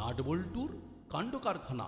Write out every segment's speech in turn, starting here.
নাটবল্টুর কাণ্ড কারখানা।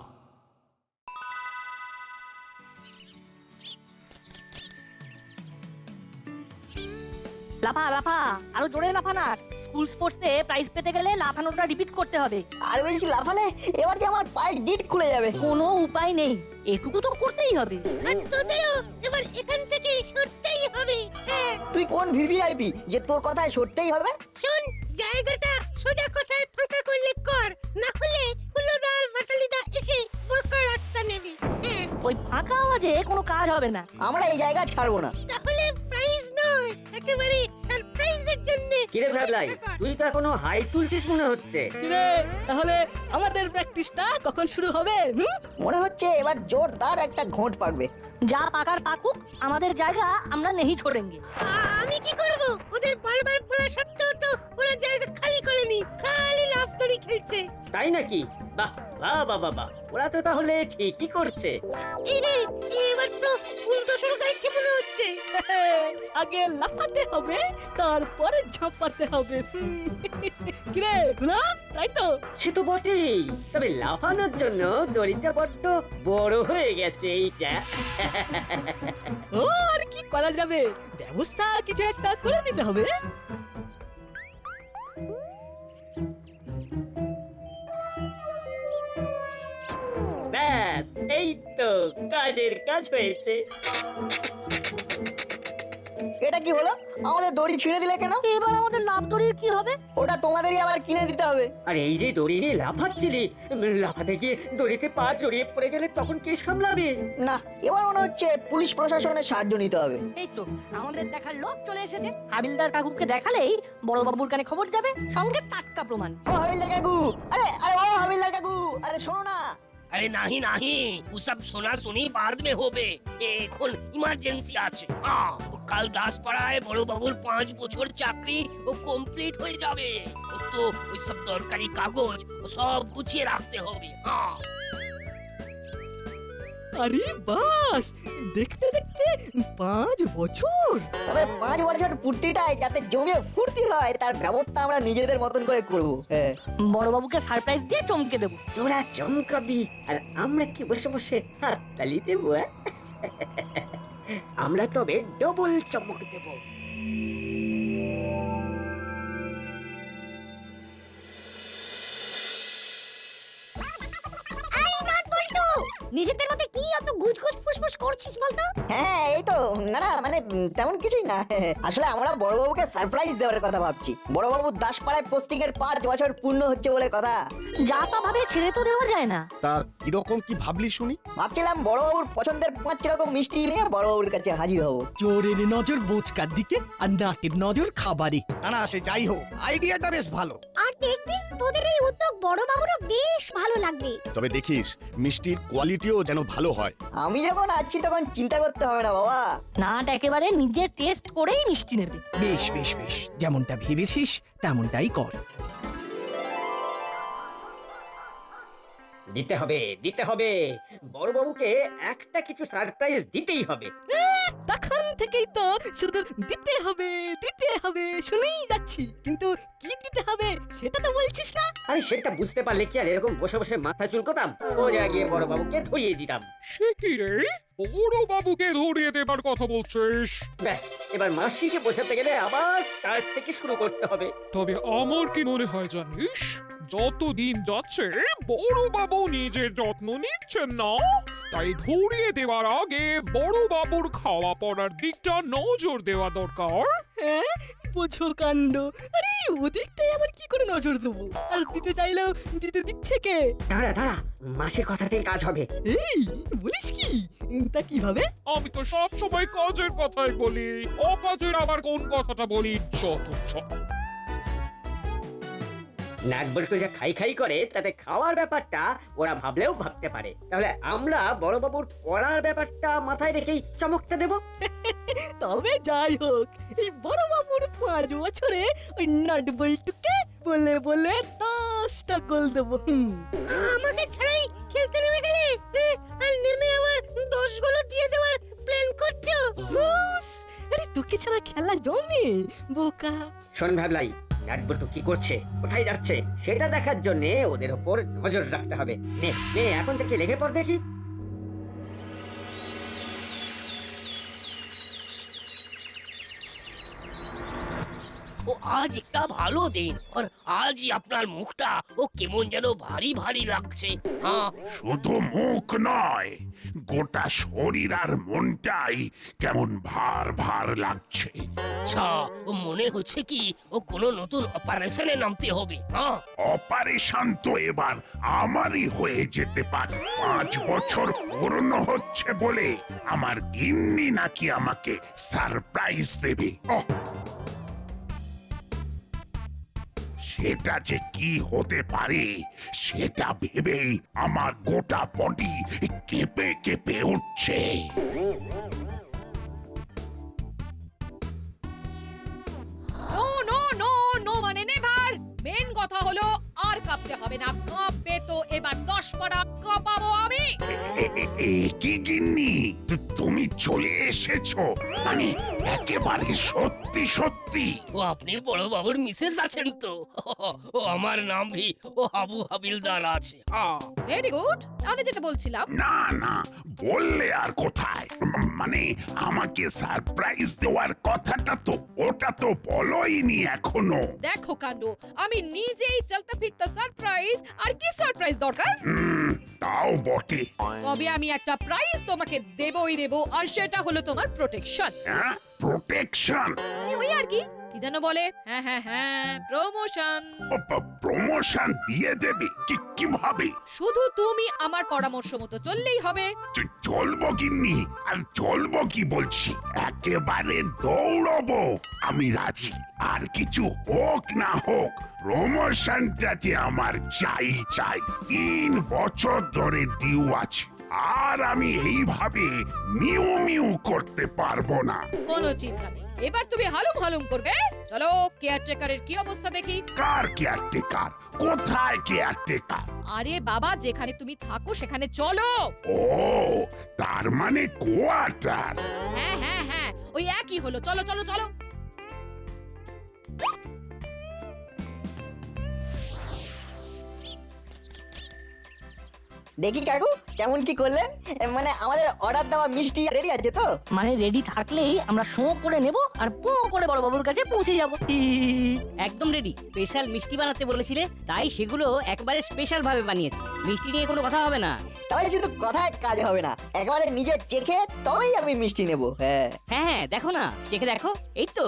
লাফা লাফা, আরো জোরে লাফানা। স্কুল স্পোর্টসে প্রাইজ পেতে গেলে লাফানোটা রিপিট করতে হবে। আর বেশি লাফালে এবার যে আমার পায়ের গিট খুলে যাবে। কোনো উপায় নেই, এটুকু তো করতেই হবে। আর তোদেরও এবার এখান থেকে সরতেই হবে। হ্যাঁ, তুই কোন ভিভিআইপি যে তোর কথায় সরতেই হবে? শোন, জায়গাটা সোজা কথায় ফাঁকা করলে কর, না হলে হুলোদার বাটালিদা এসে বোরকা রাস্তা নেবে। হ্যাঁ, ওই ফাঁকা আওয়াজে কোনো কাজ হবে না। আমরা এই জায়গা ছাড়বো না। তাহলে প্রাইজ নয়, একেবারে সারপ্রাইজের জন্য। কিরে ভাবলাই, তুই তো এখনো হাই তুলছিস মনে হচ্ছে। কিরে, তাহলে আমাদের প্র্যাকটিসটা কখন শুরু হবে? মনে হচ্ছে এবার জোরদার একটা ঘোঁট পাকবে। যা পাকার পাকুক, আমাদের জায়গা আমরা নেই ছোড়েঙ্গে। আমি কি করব? ওদের বারবার বলা সত্ত্বেও তো ওরা জায়গা খালি করেনি, খালি লাফ দড়ি খেলছে। তাই নাকি? বাহ বাহ বাহ বাহ বাহ, ওরা তো তাহলে ঠিকই করছে। এই রে, এবার তো উল্টো সরো গাইছে মনে হচ্ছে। আগে লাফাতে হবে, তারপরে ঝাঁপাতে হবে। কিরে না, তাই তো? সে তো বটেই, তবে লাফানোর জন্য দড়িটা বড্ড বড় হয়ে গেছে এইটা। ও, আর কি করা যাবে, ব্যবস্থা কিছু একটা করে দিতে হবে। ব্যাস, এই তো কাজের কাজ হয়েছে। এটা কি হলো? আমাদের দড়ি ছিঁড়ে দিলে কেন? এবার আমাদের লাভ দড়ির কি হবে? ওটা তোমাদেরই আবার কিনে দিতে হবে। আর এই যে দড়ি নিয়ে লাফাচ্ছিলি, লাফাতে গিয়ে দড়িতে পা জড়িয়ে পড়ে গেলে তখন কে সামলাবে? না, এবার মনে হচ্ছে পুলিশ প্রশাসনের সাহায্য নিতে হবে। এই তো আমাদের দেখার লোক চলে এসেছে। হাবিলদার কাকুকে দেখালেই বড় বাবুর কানে খবর যাবে, সঙ্গে টাটকা প্রমাণ। ও হাবিলদার কাকু, আরে আরে ও হাবিলদার কাকু, আরে শোনো না। अरे नहीं नहीं, वो सब सुना सुनी बाद में होबे। এখন ইমার্জেন্সি আছে। ও কাল দাসপাড়ায় বড় বাবুর 5 বছর চাকরি ও কমপ্লিট হয়ে যাবে। ও তো ওই সব দরকারি কাগজ ও সব গুছিয়ে রাখতে হবে। আরে বাস, দেখতে দেখতে 5 বছর। তবে 5 বছর পূর্তিটাই যাতে জমিয়ে ফুর্তি হয় তার ব্যবস্থা আমরা নিজেদের মতন করে করব। হ্যাঁ, বড় বাবুকে সারপ্রাইজ দিয়ে চমকে দেবো। তোরা চমকাবি আর আমরা কি বসে বসে হাত তালি দেবো? আমরা তবে ডবল চমক দেবো। নিজেদের মধ্যে কি অত গুজগুজ ফুসফুস করছিস বলতো? হ্যাঁ এই তো। না না মানে তেমন কিছুই না। আসলে আমরা বড়বাবুকে সারপ্রাইজ দেওয়ার কথা ভাবছি। বড়বাবু দাসপাড়ায় পোস্টিং এর 5 বছর পূর্ণ হচ্ছে বলে কথা। যা তা ভাবে ছেড়ে তো দেওয়া যায় না। তা কিরকম কি ভাবলি শুনি? ভাবছিলাম বড়বাবুর পছন্দের 5 রকম মিষ্টি নিয়ে বড়বাবুর কাছে হাজির হব। চোরের নজর বোচকার দিকে আর নাটের নজর খাবারে। না না, সে যাই হোক, আইডিয়াটা বেশ ভালো। আর দেখবি তোদের এই উদ্যোগ বড় বাবুরও বেশ ভালো লাগবে। তবে দেখিস মিষ্টির কোয়ালিটিও যেন ভালো হয়। আমি যখন আছি তখন চিন্তা করতে হবে না বাবা। নাট একেবারে নিজে টেস্ট করেই মিষ্টি নেবে। বেশ বেশ বেশ, যেমনটা ভেবেছিস তেমনটাই কর। দিতে হবে দিতে হবে, বড় বাবুকে একটা কিছু সারপ্রাইজ দিতেই হবে। তখন থেকেই তো শুধু দিতে হবে দিতে হবে শুনেই যাচ্ছি, কিন্তু কি দিতে হবে সেটা তো বলছিস না। আরে সেটা বুঝতে পারলে কি আর এরকম বসে বসে মাথা চুলকোতাম? সোজা গিয়ে বড় বাবুকে ধরিয়ে দিতাম। সে কি রে, বড় বাবুকে ধরিয়ে দেবার কথা বলছিস? ব্যাস, এবার মাসিকে বোঝাতে গেলে আবার স্টার্ট থেকে শুরু করতে হবে। তবে আমার কি মনে হয় জানিস, যত দিন যাচ্ছে বড় বাবু নিজের যত্ন নিচ্ছেন না, তাই ধরিয়ে দেওয়ার আগে বড় বাবুর খাওয়া পড়ার দিকটা নজর দেওয়া দরকার। হ্যাঁ, বোঝো কাণ্ড। আরে ওদিকটাই আবার কি করে নজর দেবো? আর দিতে চাইলেও দিতে দিচ্ছে কে? দাঁড়া দাঁড়া, মাসির কথাতেই কাজ হবে। এই বলিস কি? তা কিভাবে? আমি তো সব সময় কাজের কথাই বলি, অকাজের আবার কোন কথাটা বলি? যত সব। নাক বল্টু যা খাই খাই করে তাতে খাওয়ার ব্যাপারটা ওরা ভাবলেও ভাবতে পারে। তাহলে আমরা বড় বাবুর পড়ার ব্যাপারটা মাথায় রেখেই চমকটা দেব। তবে যাই হোক, এই বড় বাবুর 5 বছরে ওই নাট বল্টুকে বলে বলে 10টা গোল দেবো। আমাকে ছাড়াই খেলতে নেমে গেলে, আর নেমে আবার 10 গোল দিয়ে দেওয়ার প্ল্যান করছো? হুস, আরে তোকে ছাড়া খেলা জমে বোকা। শোন ভাবলাই, নাটবল্টু কি করছে, কোথায় যাচ্ছে সেটা দেখার জন্য ওদের ওপর নজর রাখতে হবে। নে নে এখন থেকে লেগে পড় দেখি। ও আজ একটা ভালো দিন, আর আজই আপনার মুখটা ও কেমন যেন ভারী ভারী লাগছে। হ্যাঁ, শুধু মুখ নয়, গোটা শরীর আর মনটাই কেমন ভার ভার লাগছে। আচ্ছা, ও মনে হচ্ছে কি ও কোনো নতুন অপারেশনে নামতে হবে। হ্যাঁ, অপারেশন তো এবার আমারই হয়ে যেতে পারে। 5 বছর পূর্ণ হচ্ছে বলে আমার গিন্নি নাকি আমাকে সারপ্রাইজ দেবে। সেটা যে কি হতে পারে সেটা ভেবেই আমার গোটা বডি কেঁপে কেঁপে উঠছে। নো নো নো নো মানে নেভার। মেন কথা হলো আর কাঁপতে হবে না, কাঁপবে তো এবার 10 পারা কাঁপাবো আমি। কি গিন্নি, তুমি চলে এসেছো? মানে একেবারে সত্যি সত্যি? ও আপনি বড় বাবুর মিসেস আছেন তো? ও আমার নাম ভি ও হাবু হাবিলদার আছে। হ্যাঁ, ভেরি গুড। তাহলে যেটা বলছিলাম, না না, বললে আর কোথায়, মানে আমাকে সারপ্রাইজ দেওয়ার কথাটা তো ওটা তো বলোইনি এখনো। দেখো কাণ্ড, আমি নিজেই চলতে ফিরতে সারপ্রাইজ, আর কি সারপ্রাইজ দরকার? তাও বটে। তবে আমি একটা প্রাইজ তোমাকে দেবই দেব, আর সেটা হলো তোমার প্রোটেকশন। হ্যাঁ, প্রোটেকশন? ওই আর কি, কি যেন বলে, হ্যাঁ হ্যাঁ হ্যাঁ, প্রমোশন। প্রমোশন দিয়ে দেবে? কিভাবে? শুধু তুমি আমার পরামর্শ মতো চললেই হবে। চলবো গিন্নি, আর চলবো কি বলছি, একেবারে দৌড়বো। আমি রাজি, আর কিছু হোক না হোক প্রমোশনটা যে আমার চাই চাই। 3 বছর ধরে ডিউ আছে, আর আমি এইভাবে মিউ মিউ করতে পারবো না। কোনো চিন্তা নেই, এবার তুমি হালুম হালুম করবে। চলো কেয়ারটেকারের কি অবস্থা দেখি। কার কেয়ারটেকার? কোথায় কেয়ারটেকার? আরে বাবা, যেখানে তুমি থাকো সেখানে চলো। ও, তার মানে কোয়ার্টার। হ্যাঁ হ্যাঁ হ্যাঁ, ওই একই হলো, চলো চলো চলো। দেখি কাকু কেমন কি করলেন, মানে আমাদের অর্ডার দেওয়া মিষ্টি রেডি আছে তো? মানে রেডি থাকলেই আমরা শো করে নেব আর পো করে বড় বাবুর কাছে পৌঁছে যাব। একদম রেডি। স্পেশাল মিষ্টি বানাতে বলেছিলে, তাই সেগুলো একবারে স্পেশাল ভাবে বানিয়েছি। মিষ্টি নিয়ে কোনো কথা হবে না। তাহলে শুধু কথায় কাজ হবে না, একেবারে নিজে চেখে তবেই আমি মিষ্টি নেব। হ্যাঁ হ্যাঁ হ্যাঁ, দেখো না, চেখে দেখো, এই তো।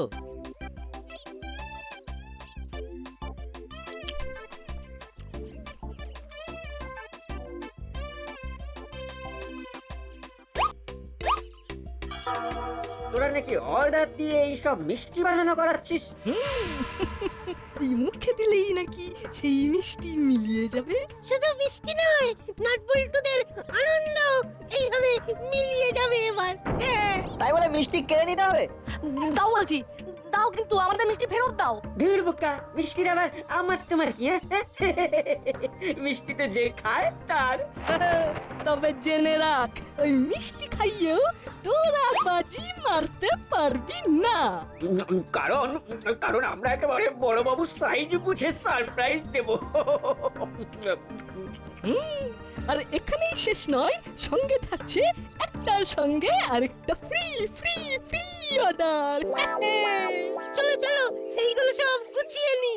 তোরা নাকি অর্ডার দিয়ে এইসব মিষ্টি বানানো করাচ্ছিস? এই মুখে দিলেই নাকি সেই মিষ্টি মিলিয়ে যাবে। শুধু মিষ্টি নয়, নাটবল্টুদের আনন্দ এইভাবে মিলিয়ে যাবে এবার। হ্যাঁ, তাই বলে মিষ্টি কেড়ে নিতে হবে? দাও বলছি, দাও, কিন্তু আমাদের মিষ্টি ফেরত দাও। ধুর বোকা, মিষ্টির আবার আমার তোমার কি? মিষ্টিতে যে খায় তার। তবে জেনে রাখ, ওই মিষ্টি খাইয়েও তোরা বাজি মারতে পারবি না। কারণ কারণ আমরা একেবারে বড় বাবু সাইজ বুঝে সারপ্রাইজ দেব। আর এখানেই শেষ নয়, সঙ্গে থাকছে একটার সঙ্গে আরেকটা ফ্রি ফ্রি ফ্রি অর্ডার। চলো চলো সেইগুলো সব গুছিয়ে নি।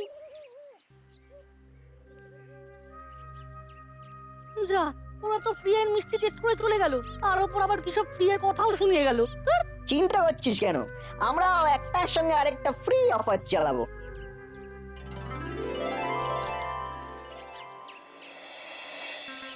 যা, ওরা তো ফ্রি এর মিষ্টি টেস্ট করে চলে গেল, আর ওপর আবার কিসব ফ্রি এর কথাও শুনিয়ে গেল। চিন্তা করছিস কেন, আমরাও একটার সঙ্গে আরেকটা ফ্রি অফার চালাবো।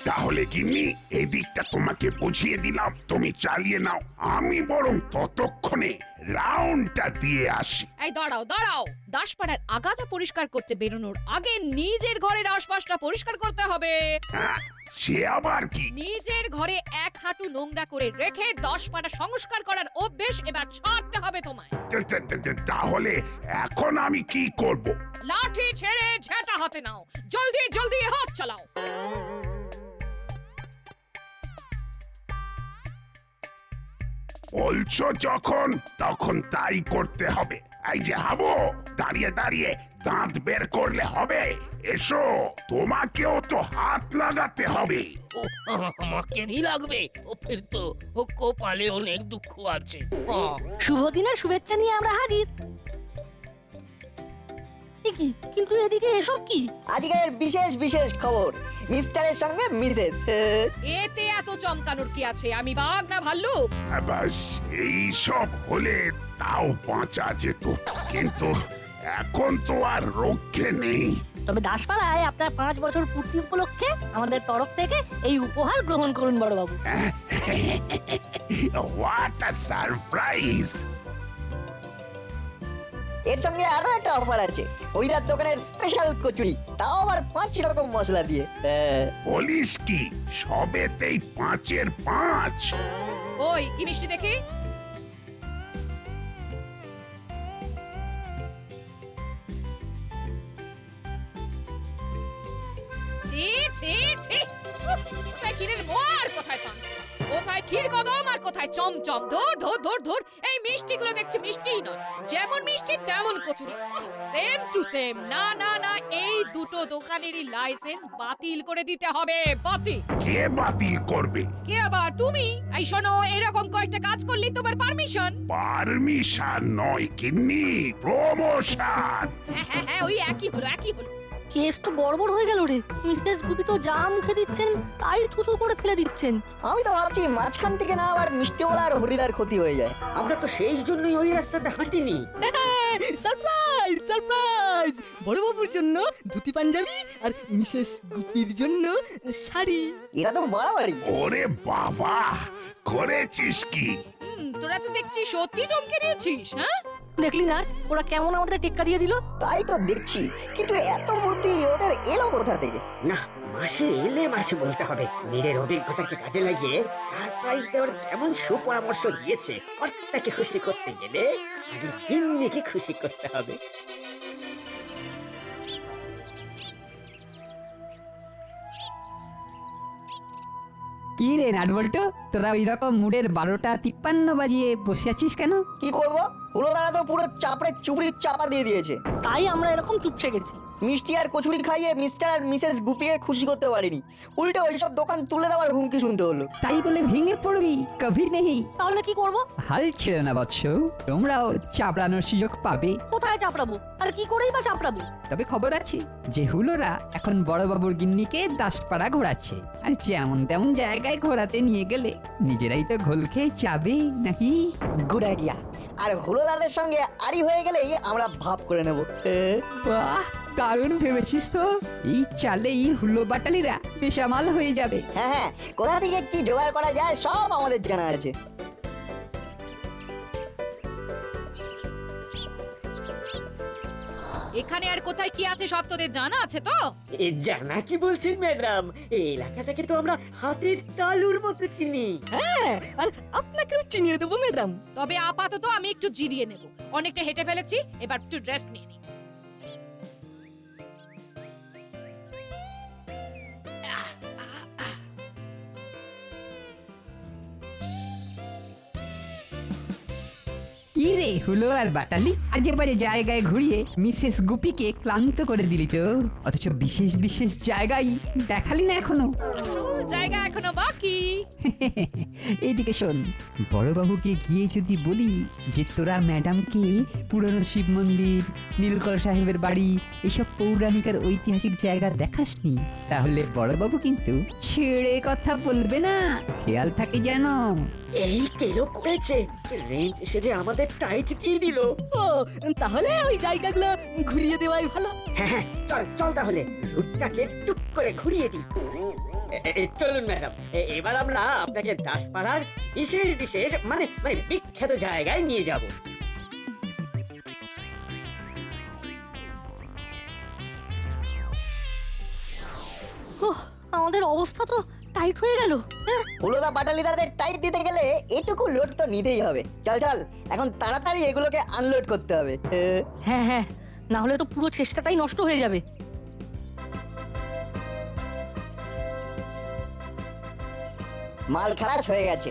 তাহলে গিন্নি, এই দিকটা তোমাকে বুঝিয়ে দিলাম, তুমি চালিয়ে নাও। আমি বরং ততক্ষণে রাউন্ডটা দিয়ে আসি। এই দাঁড়াও দাঁড়াও, দাসপাড়ার আগাছা পরিষ্কার করতে বেরোনোর আগে নিজের ঘরের আশপাশটা পরিষ্কার করতে হবে। হ্যাঁ, সে আবার কি? নিজের ঘরে 1 হাঁটু নোংরা করে রেখে দাসপাড়া সংস্কার করার অভ্যেস এবার ছাড়তে হবে তোমায়। তাহলে এখন আমি কি করব? লাঠি ছেড়ে ঝেঁটা হাতে নাও, জলদি জলদি হাত চালাও। বলছো যখন তখন তাই করতে হবে। এই যে হাবো, দাঁড়িয়ে দাঁড়িয়ে দাঁত বের করলে হবে? এসো, তোমাকেও তো হাত লাগাতে হবে। ও আমাকে নি লাগবে? ও ফির তো ও কপালে অনেক দুঃখ আছে। শুভ দিনের শুভেচ্ছা নিয়ে আমরা হাজির। এ কি, কিন্তু এদিকে এসব কি? আজকের বিশেষ বিশেষ খবর, মিস্টারের সঙ্গে মিসেস। এতে এত চমকানোর কি আছে? আমি বাঘ না ভাল্লুক? আবার সেই সব হলে তাও বাঁচা যেত, কিন্তু এখন তো আর রক্ষে নেই। তবে দাসপাড়ায় আপনার 5 বছর পূর্তি উপলক্ষে আমাদের তরফ থেকে এই উপহার গ্রহণ করুন বড়বাবু। What a surprise! এর সঙ্গে আরো একটা অফার আছে, হরিদার দোকানের স্পেশাল কচুরি, তাও আবার 5 রকম মশলা দিয়ে। বলিস কি, সবেতেই 5-এর 5? ওই কি মিষ্টি দেখি? ছি ছি ছি! উফ, কোথায় ক্ষীরের মোয়ার, কোথায় পান, কোথায় ক্ষীর কদম আর কোথায় চমচম। ধর ধর ধর ধর, এই মিষ্টিগুলো দেখছি মিষ্টিই নয়, যেমন মিষ্টি তেমন কচুরি, সেম টু সেম। না না না, এই দুটো দোকানেরই লাইসেন্স বাতিল করে দিতে হবে, বাতিল। কে বাতিল করবে? কে আবার? তুমি। এই শোনো, এরকম কয়েকটা কাজ করলে তোমার পারমিশন। পারমিশন নয় কিন্নি, প্রমোশন। হ্যাঁ হ্যাঁ হ্যাঁ, ওই একই হলো একই হলো। কেস তো গড়বড় হয়ে গেল রে। মিসেস গুপি তো যা মুখে দিচ্ছেন তাই থুতু করে ফেলে দিচ্ছেন। আমি তো ভাবছি মাঝখান থেকে না আবার মিষ্টিওয়ালা আর হরিদার ক্ষতি হয়ে যায়। আমরা তো সেই জন্যই ওই রাস্তাতে হাঁটিনি। Surprise surprise! বড়বাবুর জন্য ধুতি পাঞ্জাবি আর মিসেস গুপির জন্য শাড়ি। এরা তো বাড়াবাড়ি। ওরে বাবা, করেছিস কি? তোরা তো দেখছি সত্যি চমকে দিয়েছিস। হ্যাঁ, দেখলি না ওরা কেমন আমাদের টেক্কা দিয়ে দিল? তাই তো দেখছি, কিন্তু এত বুদ্ধি ওদের এলো কোথা থেকে? না, মাসে এলে মাছ বলতে হবে। নিজের অভিজ্ঞতাকে কাজে লাগিয়ে সারপ্রাইজ দেওয়ার কেমন সুপরামর্শ দিয়েছে। কর্তাকে খুশি করতে গেলে আগে গিন্নিকে খুশি করতে হবে। কি রে নাটবল্টু, তোরা ওই রকম মুডের 12:53 বাজিয়ে বসে আছিস কেন? কি করবো, হুলোদারা তো পুরো চাপড়ে চুবড়ির চাপা দিয়ে দিয়েছে। তাই আমরা এরকম চুপসে গেছি। মিষ্টি আর কচুরি খাইয়ে মিস্টার আর মিসেস গুপিকে খুশি করতে পারিনি, উল্টে ওইসব দোকান তুলে দেওয়ার হুমকি শুনতে হলো। তাই বলে ভেঙে পড়বি? কভি নেই। তাহলে কি করব? হাল ছেড়ে না বৎস, তোমরাও চাপড়ানোর সুযোগ পাবে। কোথায় চাপড়াবো আর কি করেই বা চাপড়াবো? তবে খবর আছে যে হুলোরা এখন বড়বাবুর গিন্নিকে দাসপাড়া ঘোরাচ্ছে, আর যেমন তেমন জায়গায় ঘোরাতে নিয়ে গেলে নিজেরাই তো ঘোল খেয়ে যাবে নাকি? Good idea. আর হুলোদাদের সঙ্গে আড়ি হয়ে গেলেই আমরা ভাব করে নেব। বাহ, দারুণ ভেবেছিস তো। এই চালেই হুলো বাটালিরা বেসামাল হয়ে যাবে। হ্যাঁ হ্যাঁ, কোথা থেকে কি জোগাড় করা যায় সব আমাদের জানা আছে। এখানে আর কোথায় কি আছে সব তোদের জানা আছে তো? এ জানা কি বলছেন ম্যাডাম, এই এলাকাটাকে তো আমরা হাতের তালুর মতো চিনি। হ্যাঁ, আর আপনাকেও চিনিয়ে দেবো ম্যাডাম। তবে আপাতত আমি একটু জিরিয়ে নেব, অনেকটা হেঁটে ফেলেছি, এবার একটু রেস্ট নিয়ে নিই। কি রে হুলো আর বাটালি, আজে বাজে জায়গায় ঘুরিয়ে মিসেস গুপিকে ক্লান্ত করে দিলি তো, অথচ বিশেষ বিশেষ জায়গায় দেখালি না এখনো। আসল জায়গা এখনো বাকি। এইদিকে শোন, বড়বাবুকে গিয়ে যদি বলি যে তোরা ম্যাডামকে পুরনো শিব মন্দির, নীলকর সাহেবের বাড়ি, এসব পৌরাণিক আর ঐতিহাসিক জায়গা দেখাসনি, তাহলে বড়বাবু কিন্তু ছেড়ে কথা বলবে না, খেয়াল থাকে যেন। এই কেলো করেছে, রেঞ্জ এসে যে আমাদের টাইট দিয়ে দিল। ও, তাহলে ওই জায়গাগুলো ঘুরিয়ে দেওয়াই ভালো। হ্যাঁ হ্যাঁ, চল চল তাহলে রুটটাকে টুক করে ঘুরিয়ে দিই। চলুন ম্যাডাম, এবার আমরা আপনাকে দাসপাড়ার বিশেষ বিশেষ মানে মানে বিখ্যাত জায়গায় নিয়ে যাব। আমাদের অবস্থা তো টাইট হয়ে গেল। হুলোদা বাটালিদাদের টাইট দিতে গেলে এটুকু লোড তো নিতেই হবে। চল চল, এখন তাড়াতাড়ি এগুলোকে আনলোড করতে হবে। হ্যাঁ হ্যাঁ, না হলে তো পুরো চেষ্টাটাই নষ্ট হয়ে যাবে। মাল খালাস হয়ে গেছে।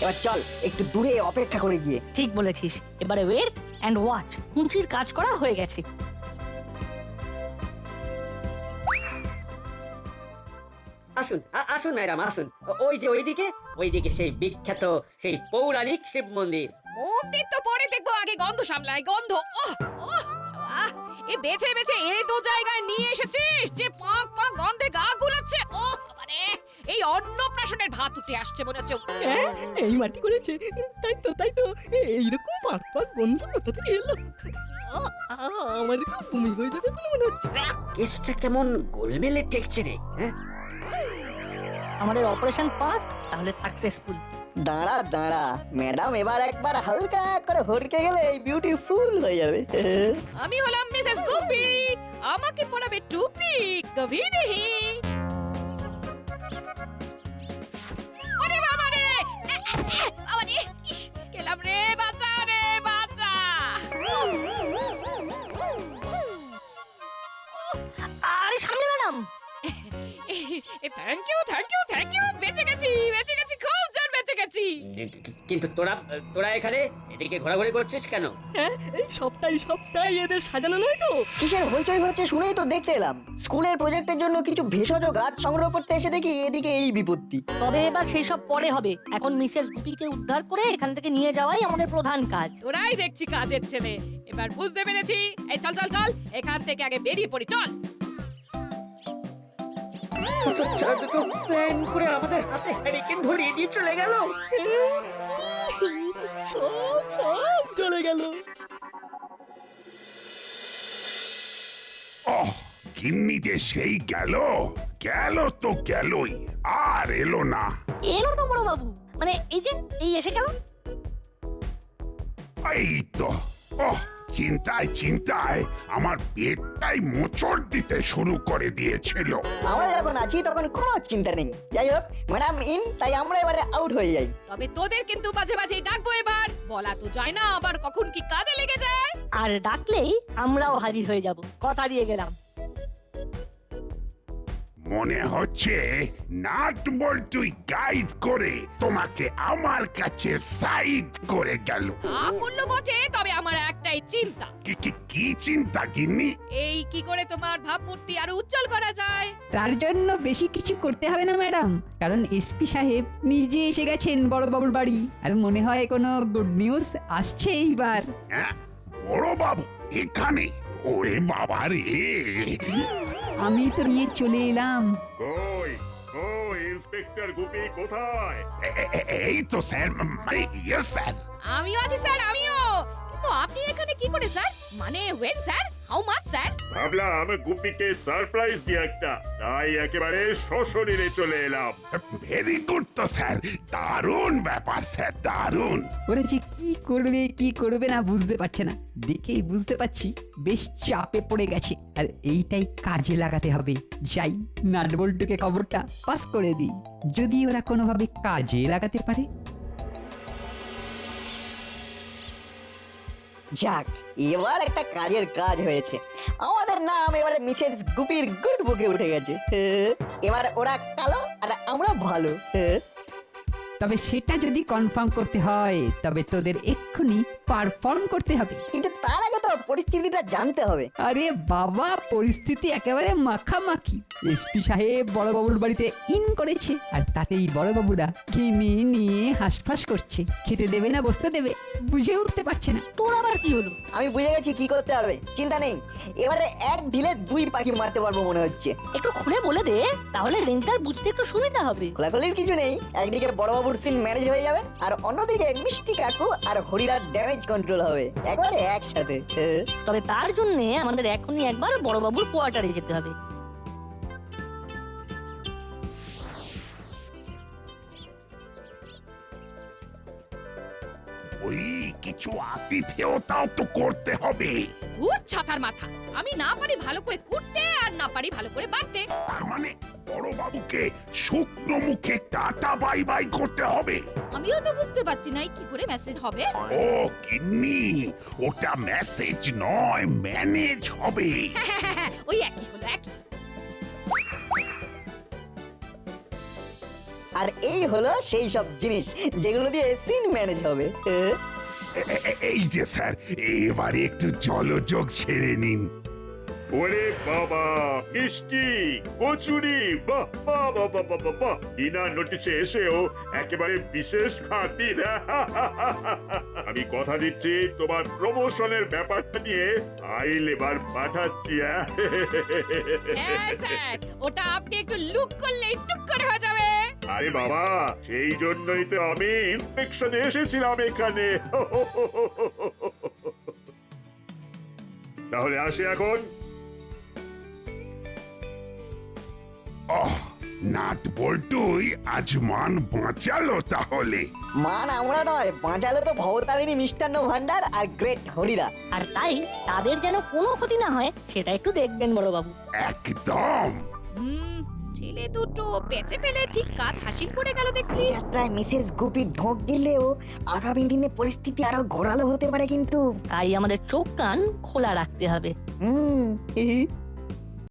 এবার চল একটু দূরে অপেক্ষা করে গিয়ে। ঠিক বলেছিস, এবারে ওয়েট অ্যান্ড ওয়াচ। কুঞ্চির কাজ করা হয়ে গেছে। আসুন আসুন ম্যাডাম আসুন। ওই যে ওইদিকে সেই বিখ্যাত সেই পৌরাণিক শিব মন্দির। মন্দির তো পরে দেখবো, আগে গন্ধ সামলাই, গন্ধ। ওহ ওহ আহ, এ বেছে বেছে এই দু জায়গায় নিয়ে এসেছিস যে পাক পাক গন্ধে গা গুলাচ্ছে। ও মানে এই অন্নপ্রাশনের ভাত উঠে আসছে মনে হচ্ছে। হ্যাঁ, এই মাটি করেছে। তাই তো এইরকম পাক পাক গন্ধ কোথা থেকে এলো? আমার তো বমি হয়ে যাবে বলে মনে হচ্ছে। কেসটা কেমন গোলমেলে টেকছে রে। হ্যাঁ, আমাদের অপারেশন পাথ তাহলে সাকসেসফুল। দাঁড়া দাঁড়া, ম্যাডাম এবার একবার হালকা করে হরকে গেলে এই বিউটিফুল হয়ে যাবে। আমি হলাম মিসেস গুপি, আমাকে পরাবে টুপি, কভি নেহি। ওরে বাবা রে, বাবা রে, ইস, গেলাম রে, বাঁচা রে, বাঁচা। আরে সামনে ম্যাডাম। থ্যাংক ইউ, বেঁচে গেছি, খুব জোর বেঁচে গেছি। কিন্তু তোরা এখানে এদিকে ঘোরাঘুরি করছিস কেন? হ্যাঁ, এই সপ্তাহে এদের সাজানো নয় তো? কিসের হইচই হচ্ছে শুনেই তো দেখতে এলাম। স্কুলের প্রজেক্টের জন্য কিছু ভেষজ গাছ সংগ্রহ করতে এসে দেখি এদিকে এই বিপত্তি। তবে এবার সেই সব পরে হবে, এখন মিসেস গুপিকে উদ্ধার করে এখান থেকে নিয়ে যাওয়াই আমাদের প্রধান কাজ। ওরাই দেখছি কাজের ছেলে, এবার বুঝতে পেরেছি। এই চল এখান থেকে আগে বেরিয়ে পড়ি, চল। দুটো প্ল্যান করে আমাদের হাতে হ্যারিকেন ধরিয়ে দিয়ে চলে গেল। সব চলে গেল। গিন্নি যে সেই গেল তো গেলই, আর এলো না। এলো তো বড় বাবু, মানে এই এসে গেল। এই তো চিন্তায় আমার পেটটাই মোচড় দিতে শুরু করে দিয়েছিল। আমরা যখন আছি তখন কোনো চিন্তা নেই। যাই হোক, ম্যাডাম ইন, তাই আমরা এবারে আউট হয়ে যাই। তবে তোদের কিন্তু মাঝে মাঝে ডাকবো এবার, বলা তো যায় না আবার কখন কি কাজে লেগে যায়। আর ডাকলেই আমরাও হাজির হয়ে যাব, কথা দিয়ে গেলাম। মনে হচ্ছে নাট বল্টুই গাইড করে তোমাকে আমার কাছে সাইড করে গেল। তা করলো বটে, তবে আমার একটাই চিন্তা। কি চিন্তা গিন্নি? এই কি করে তোমার ভাবমূর্তি আরো উজ্জ্বল করা যায়। তার জন্য বেশি কিছু করতে হবে না ম্যাডাম, কারণ এসপি সাহেব নিজে এসে গেছেন বড়বাবুর বাড়ি। আর মনে হয় কোনো গুড নিউজ আসছে এইবার। হ্যাঁ, বড় বাবু এখানে? ওরে বাবা রে, আমি তো নিয়ে চলে এলাম। ইন্সপেক্টর গুপি কোথায়? এই তো স্যার, মানে ইয়েস স্যার। আমিও আছি স্যার, আমিও। কিন্তু আপনি এখানে কি করে স্যার? মানে when sir, how much sir? ভাবলাম গুপিকে সারপ্রাইজ দিয়ে একটা, তাই একেবারে সশরীরে চলে এলাম। ভেরি গুড তো স্যার, দারুণ ব্যাপার স্যার, দারুণ। ওরা যে কি করবে না বুঝতে পারছে না, দেখেই বুঝতে পারছি বেশ চাপে পড়ে গেছে। আর এইটাই কাজে লাগাতে হবে। যাই, নাটবল্টুকে খবরটা পাস করে দিই, যদি ওরা কোনোভাবে কাজে লাগাতে পারে। যাক, এবার একটা কাজের কাজ হয়েছে। আমাদের নাম এবারে মিসেস গুপির গুড বুকে উঠে গেছে। এবার ওরা কালো আর আমরা ভালো। তবে সেটা যদি কনফার্ম করতে হয় তবে তোদের এক্ষুনি পারফর্ম করতে হবে। কিন্তু তার আগে তো পরিস্থিতিটা জানতে হবে। আরে বাবা, পরিস্থিতি একেবারে মাখামাখি। এসপি সাহেব বড়বাবুর বাড়িতে ইন করেছে, আর তাতেই বড়বাবুরা ঘেমে নিয়ে হাঁসফাঁস করছে। খেতে দেবে না বসতে দেবে বুঝে উঠতে পারছে না। তোর আবার কি হলো? আমি বুঝে গেছি কি করতে হবে, চিন্তা নেই। এবারে এক ঢিলে দুই পাখি মারতে পারবো মনে হচ্ছে। একটু খুলে বলে দে, তাহলে রেঞ্জটার বুঝতে একটু সুবিধা হবে। খোলাখুলির কিছু নেই। একদিকে বড়বাবুর সিন ম্যানেজ হয়ে যাবে, আর অন্যদিকে মিষ্টি কাকু আর হরিদার ড্যামেজ কন্ট্রোল হবে একবারে একসাথে। তবে তার জন্য আমাদের এখনই একবার বড়বাবুর কোয়ার্টারে যেতে হবে। ওই কিছু আতিথেয়তাও তো করতে হবে। ভূত ছাতার মাথা, আমি না পারি ভালো করে কুটতে আর না পারি ভালো করে বাটতে। তার মানে বড় বাবুকে শুকনো মুখে টাটা বাই বাই করতে হবে। আমিও তো বুঝতে পারছি না কি করে মেসেজ হবে। ও কিন্নি, ওটা মেসেজ নয়, ম্যানেজ হবে। ওই একই হলো, একই। আর এই হলো সেই সব জিনিস যেগুলো দিয়ে সিন ম্যানেজ হবে। এই যে স্যার, এবারে একটু জলযোগ ছেড়ে নিন। ওরে বাবা, মিষ্টি, কচুরি, বাহ বাহ বাহ বাহ বাহ বাহ বাহ। বিনা নোটিশে এসেও একেবারে বিশেষ খাতির। আমি কথা দিচ্ছি তোমার প্রমোশনের ব্যাপারটা নিয়ে ফাইল এবার পাঠাচ্ছি। হ্যাঁ স্যার, ওটা আপনি একটু লুক করলে টুক করে হয়ে যাবে। আরে বাবা, সেই জন্যই তো আমি ইন্সপেকশনে এসেছিলাম এখানে। তাহলে আসি এখন। নাট বল্টুই আজ মান বাঁচালো তাহলে। মান আমরা নয়, বাঁচালো তো ভবতারিণী মিষ্টান্ন ভান্ডার আর গ্রেট হরিদা। আর তাই তাদের যেন কোনো ক্ষতি না হয় সেটা একটু দেখবেন বড়বাবু। একদম। ছেলে দুটো বেঁচে পেলে ঠিক কাজ হাসিল করে গেল দেখছি। যাত্রায় মিসেস গুপি ঢোক গেলেও আগামী দিনে পরিস্থিতি আরো ঘোরালো হতে পারে কিন্তু। তাই আমাদের চোখ কান খোলা রাখতে হবে। হুম